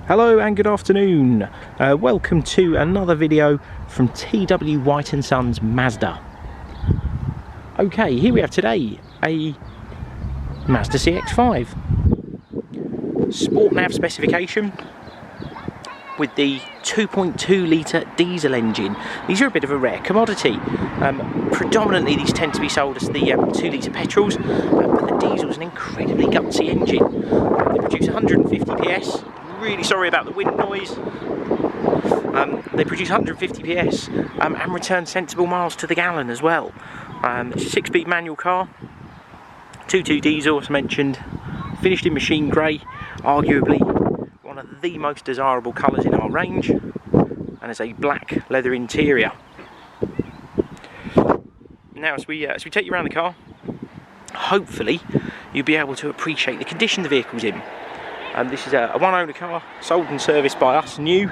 Hello and good afternoon. Welcome to another video from TW White & Sons Mazda. Okay, here we have today a Mazda CX-5 Sport Nav specification with the 2.2 litre diesel engine. These are a bit of a rare commodity. Predominantly these tend to be sold as the 2 litre petrols, but the diesel is an incredibly gutsy engine. They produce 150 PS. Really sorry about the wind noise. They produce 150 PS and return sensible miles to the gallon as well. It's a 6-speed manual car, 2.2 diesel as mentioned, finished in machine grey, arguably one of the most desirable colours in our range, and has a black leather interior. Now as we take you around the car, hopefully you'll be able to appreciate the condition the vehicle's in. This is a one-owner car, sold and serviced by us new,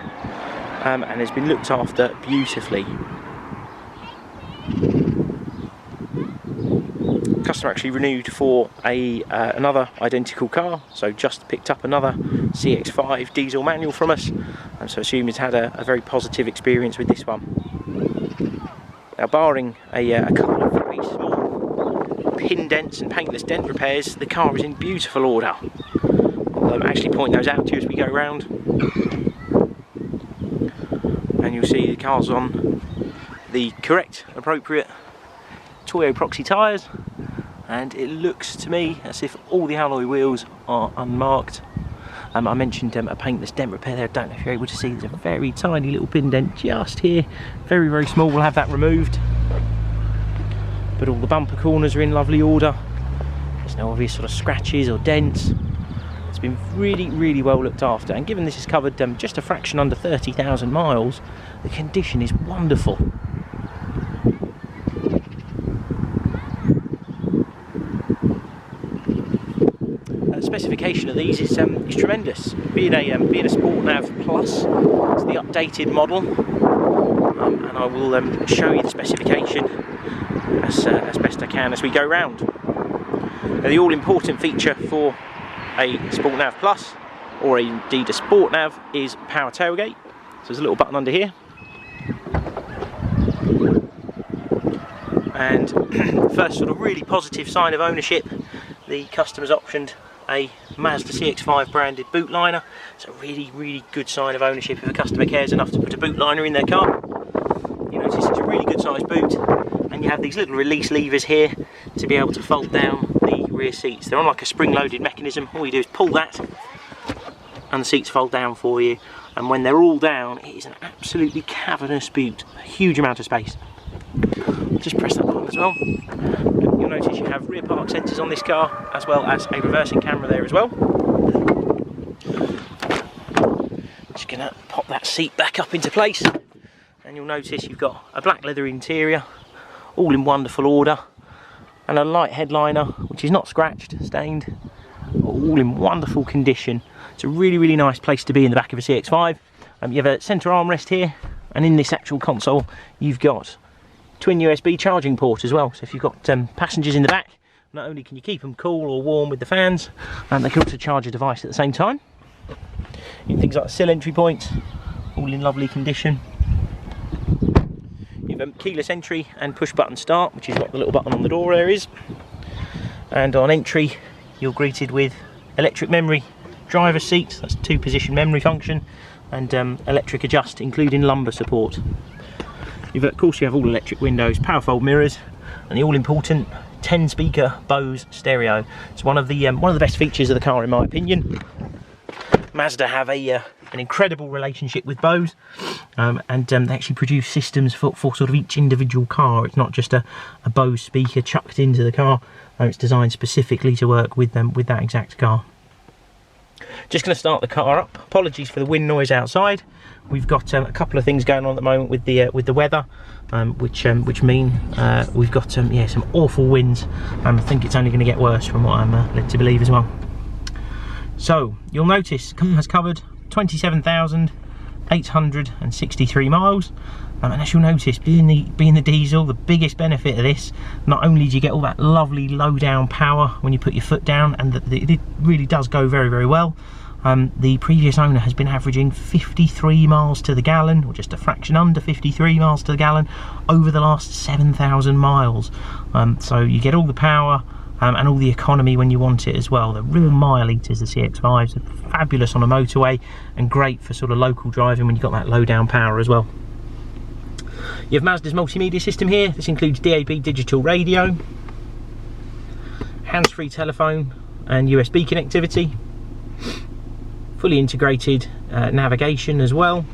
and has been looked after beautifully. Customer actually renewed for another identical car, so just picked up another CX-5 diesel manual from us, and so assume he's had a very positive experience with this one. Now, barring a couple of very small pin dents and paintless dent repairs, the car is in beautiful order. I'll actually point those out to you as we go around, and you'll see the car's on the correct, appropriate Toyo Proxy tyres, and it looks to me as if all the alloy wheels are unmarked. I mentioned a paintless dent repair there. I don't know if you're able to see, there's a very tiny little pin dent just here, very, very small. We'll have that removed, but all the bumper corners are in lovely order. There's no obvious sort of scratches or dents. It's been really, really well looked after, and given this is covered just a fraction under 30,000 miles, the condition is wonderful. The specification of these is tremendous. Being a Sport Nav Plus, it's the updated model, and I will show you the specification as best I can as we go round. Now, the all-important feature for a Sport Nav Plus, or indeed a Sport Nav, is power tailgate. So there's a little button under here, and first sort of really positive sign of ownership, the customer's optioned a Mazda CX-5 branded boot liner. It's a really, really good sign of ownership if a customer cares enough to put a boot liner in their car. You notice it's a really good sized boot, and you have these little release levers here to be able to fold down the rear seats. They're on like a spring-loaded mechanism. All you do is pull that and the seats fold down for you, and when they're all down, it is an absolutely cavernous boot, a huge amount of space. Just press that button as well. You'll notice you have rear park sensors on this car, as well as a reversing camera there as well. Just gonna pop that seat back up into place, and you'll notice you've got a black leather interior, all in wonderful order, and a light headliner which is not scratched, stained, all in wonderful condition. It's a really, really nice place to be in the back of a CX-5. You have a centre armrest here, and in this actual console you've got twin USB charging port as well. So if you've got passengers in the back, not only can you keep them cool or warm with the fans, they can also charge a device at the same time. Things like sill entry points, all in lovely condition. Keyless entry and push button start, which is what the little button on the door there is, and on entry you're greeted with electric memory driver seat, that's 2-position memory function, and electric adjust including lumbar support. Of course you have all electric windows, power fold mirrors, and the all important 10-speaker BOSE stereo. It's one of the best features of the car in my opinion. Mazda have an incredible relationship with BOSE, and they actually produce systems for sort of each individual car. It's not just a BOSE speaker chucked into the car. It's designed specifically to work with that exact car. Just going to start the car up. Apologies for the wind noise outside. We've got a couple of things going on at the moment with the weather, which mean we've got some awful winds. I think it's only going to get worse from what I'm led to believe as well. So you'll notice the car has covered 27,863 miles, and as you'll notice, being the diesel, the biggest benefit of this, not only do you get all that lovely low down power when you put your foot down, and it really does go very, very well, The previous owner has been averaging 53 miles to the gallon, or just a fraction under 53 miles to the gallon, over the last 7,000 miles. So you get all the power and all the economy when you want it as well. The real mile eaters, the CX-5s, are fabulous on a motorway and great for sort of local driving when you've got that low down power as well. You have Mazda's multimedia system here. This includes DAB digital radio, hands-free telephone and USB connectivity, fully integrated navigation as well,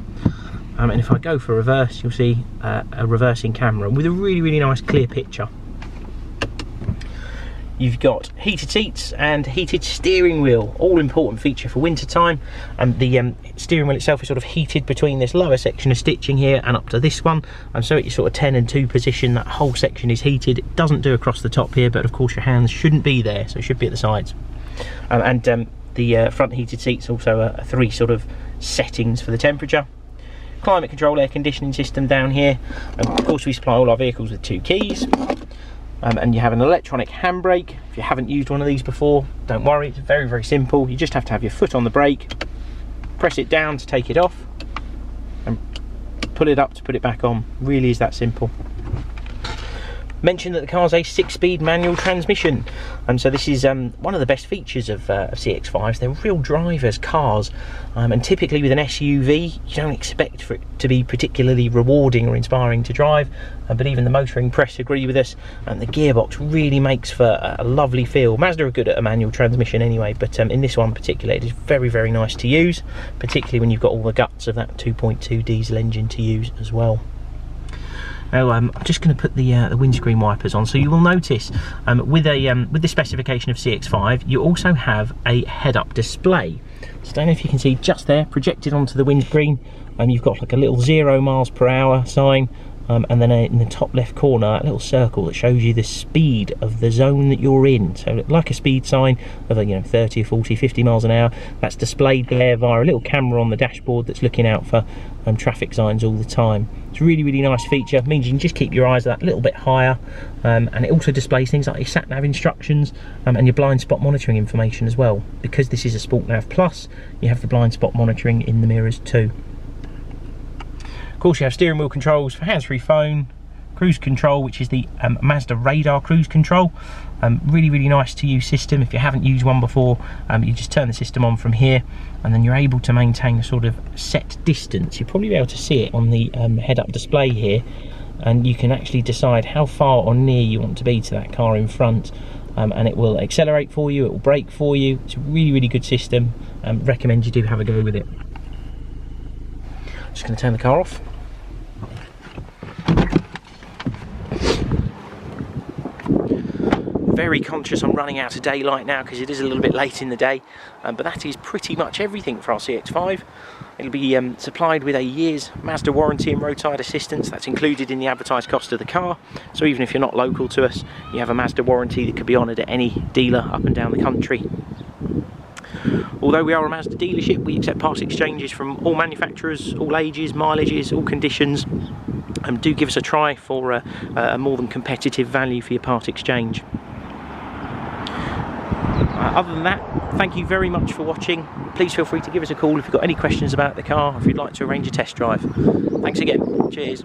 and if I go for reverse, you'll see a reversing camera with a really nice clear picture. You've got heated seats and heated steering wheel, all important feature for winter time. And the steering wheel itself is sort of heated between this lower section of stitching here and up to this one, and so at your sort of 10 and 2 position, that whole section is heated. It doesn't do across the top here, but of course your hands shouldn't be there, so it should be at the sides. The front heated seats also are 3 sort of settings for the temperature. Climate control air conditioning system down here, and of course we supply all our vehicles with 2 keys. And you have an electronic handbrake. If you haven't used one of these before, don't worry, it's very simple. You just have to have your foot on the brake, press it down to take it off, and pull it up to put it back on. Really is that simple. Mention that the car's a 6-speed manual transmission, and so this is one of the best features of CX-5s. They're real drivers' cars, and typically with an SUV you don't expect for it to be particularly rewarding or inspiring to drive, but even the motoring press agree with us, and the gearbox really makes for a lovely feel. Mazda are good at a manual transmission anyway, but in this one in particular it is very nice to use, particularly when you've got all the guts of that 2.2 diesel engine to use as well. Now I'm just going to put the windscreen wipers on, so you will notice with the specification of CX-5 you also have a head-up display. So I don't know if you can see just there, projected onto the windscreen, you've got like a little 0 miles per hour sign, and then in the top left corner a little circle that shows you the speed of the zone that you're in. So like a speed sign of 30 or 40, 50 miles an hour, that's displayed there via a little camera on the dashboard that's looking out for traffic signs all the time. It's a really nice feature. It means you can just keep your eyes that little bit higher, and it also displays things like your sat nav instructions and your blind spot monitoring information as well. Because this is a Sport Nav Plus, you have the blind spot monitoring in the mirrors too. Of course you have steering wheel controls for hands-free phone, cruise control, which is the Mazda radar cruise control. Really nice to use system. If you haven't used one before, you just turn the system on from here, and then you're able to maintain a sort of set distance. You'll probably be able to see it on the head-up display here, and you can actually decide how far or near you want to be to that car in front, and it will accelerate for you, it will brake for you. It's a really good system. Recommend you do have a go with it. Just going to turn the car off. Very conscious I'm running out of daylight now because it is a little bit late in the day, but that is pretty much everything for our CX-5. It'll be supplied with a year's Mazda warranty and roadside assistance. That's included in the advertised cost of the car, so even if you're not local to us, you have a Mazda warranty that could be honoured at any dealer up and down the country. Although we are a Mazda dealership, we accept part exchanges from all manufacturers, all ages, mileages, all conditions, and do give us a try for a more than competitive value for your part exchange. Other than that, thank you very much for watching. Please feel free to give us a call if you've got any questions about the car, or if you'd like to arrange a test drive. Thanks again. Cheers.